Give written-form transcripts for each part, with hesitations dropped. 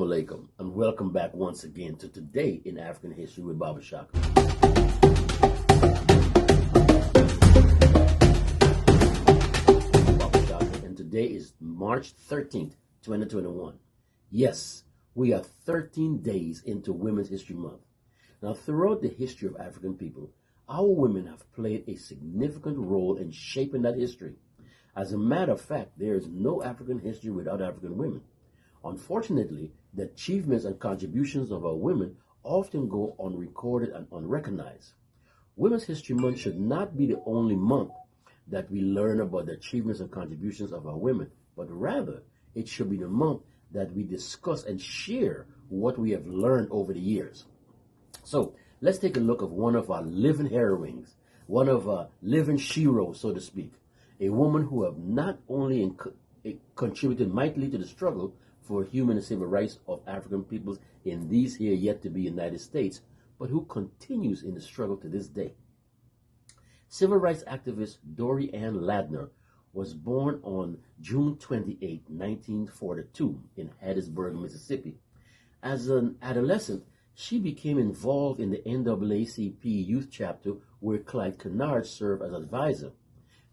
alaikum, and welcome back once again to Today in African History with Baba Shaka. Baba Shaka, and today is March 13th, 2021. Yes, we are 13 days into Women's History Month. Now, throughout the history of African people, our women have played a significant role in shaping that history. As a matter of fact, there is no African history without African women. Unfortunately, the achievements and contributions of our women often go unrecorded and unrecognized. Women's History Month should not be the only month that we learn about the achievements and contributions of our women, but rather it should be the month that we discuss and share what we have learned over the years. So let's take a look at one of our living heroines, one of our living sheroes, so to speak, a woman who have not only contributed mightily to the struggle for human and civil rights of African peoples in these here yet to be United States, but who continues in the struggle to this day. Civil rights activist Dorie Ladner was born on June 28, 1942 in Hattiesburg, Mississippi. As an adolescent, she became involved in the NAACP youth chapter where Clyde Kennard served as advisor.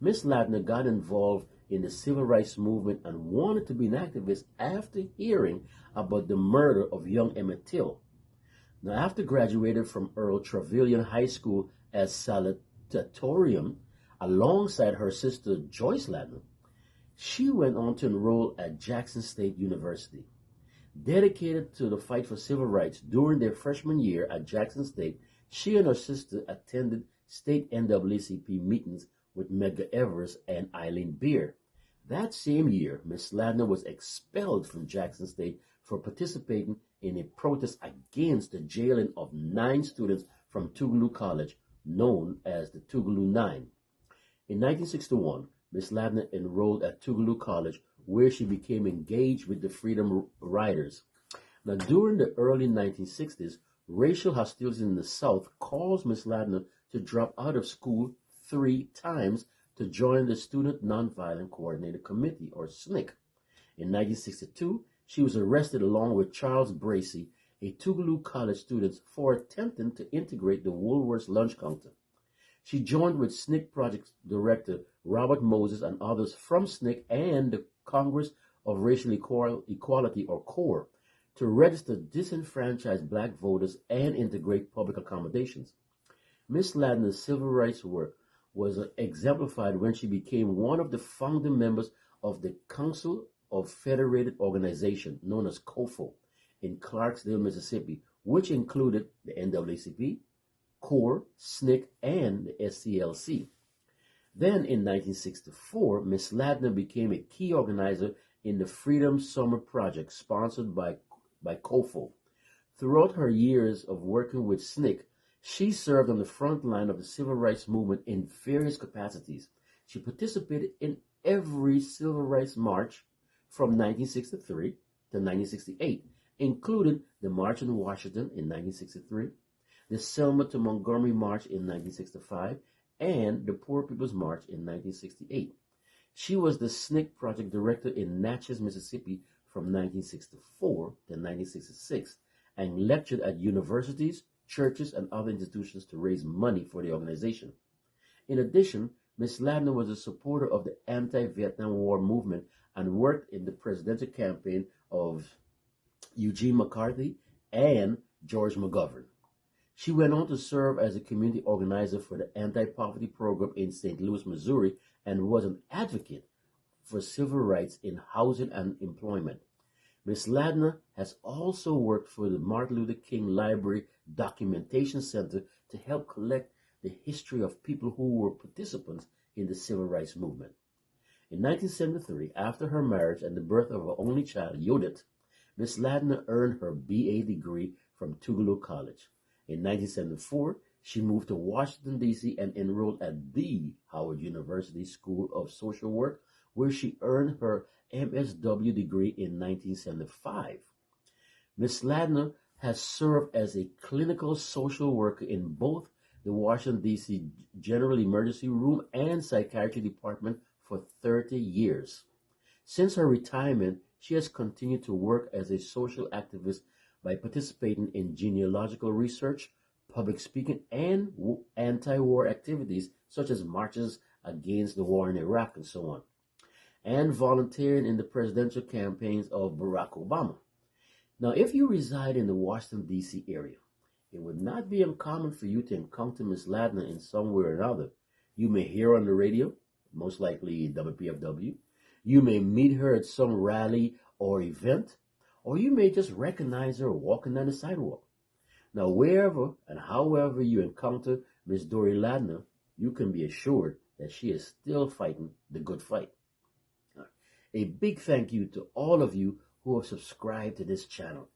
Miss Ladner got involved in the civil rights movement and wanted to be an activist after hearing about the murder of young Emmett Till. Now, after graduating from Earl Trevelyan High School as salutatorian alongside her sister Joyce Ladner, she went on to enroll at Jackson State University. Dedicated to the fight for civil rights during their freshman year at Jackson State, she and her sister attended state NAACP meetings with Medgar Evers and Eileen Beard. That same year, Miss Ladner was expelled from Jackson State for participating in a protest against the jailing of 9 students from Tougaloo College, known as the Tougaloo Nine. In 1961, Miss Ladner enrolled at Tougaloo College, where she became engaged with the Freedom Riders. Now, during the early 1960s, racial hostility in the South caused Miss Ladner to drop out of school 3 times to join the Student Nonviolent Coordinator Committee, or SNCC. In 1962, she was arrested along with Charles Bracey, a Tougaloo College student, for attempting to integrate the Woolworths lunch counter. She joined with SNCC project director Robert Moses and others from SNCC and the Congress of Racial Equality, or CORE, to register disenfranchised black voters and integrate public accommodations. Miss Ladner's civil rights work was exemplified when she became one of the founding members of the Council of Federated Organization, known as COFO, in Clarksdale, Mississippi, which included the NAACP, CORE, SNCC, and the SCLC. Then in 1964, Miss Ladner became a key organizer in the Freedom Summer Project, sponsored by COFO. Throughout her years of working with SNCC, she served on the front line of the civil rights movement in various capacities. She participated in every civil rights march from 1963 to 1968, including the March on Washington in 1963, the Selma to Montgomery March in 1965, and the Poor People's March in 1968. She was the SNCC project director in Natchez, Mississippi from 1964 to 1966, and lectured at universities, churches, and other institutions to raise money for the organization. In addition, Ms. Ladner was a supporter of the anti-Vietnam War movement and worked in the presidential campaign of Eugene McCarthy and George McGovern. She went on to serve as a community organizer for the anti-poverty program in St. Louis, Missouri, and was an advocate for civil rights in housing and employment. Ms. Ladner has also worked for the Martin Luther King Library Documentation Center to help collect the history of people who were participants in the civil rights movement. In 1973, after her marriage and the birth of her only child, Judith, Ms. Ladner earned her BA degree from Tougaloo College. In 1974, she moved to Washington, D.C. and enrolled at the Howard University School of Social Work, where she earned her MSW degree in 1975. Ms. Ladner has served as a clinical social worker in both the Washington, D.C. General Emergency Room and Psychiatry Department for 30 years. Since her retirement, she has continued to work as a social activist by participating in genealogical research, public speaking, and anti-war activities such as marches against the war in Iraq and so on, and volunteering in the presidential campaigns of Barack Obama. Now, if you reside in the Washington, D.C. area, it would not be uncommon for you to encounter Miss Ladner in some way or another. You may hear her on the radio, most likely WPFW. You may meet her at some rally or event, or you may just recognize her walking down the sidewalk. Now, wherever and however you encounter Miss Dorie Ladner, you can be assured that she is still fighting the good fight. A big thank you to all of you who have subscribed to this channel.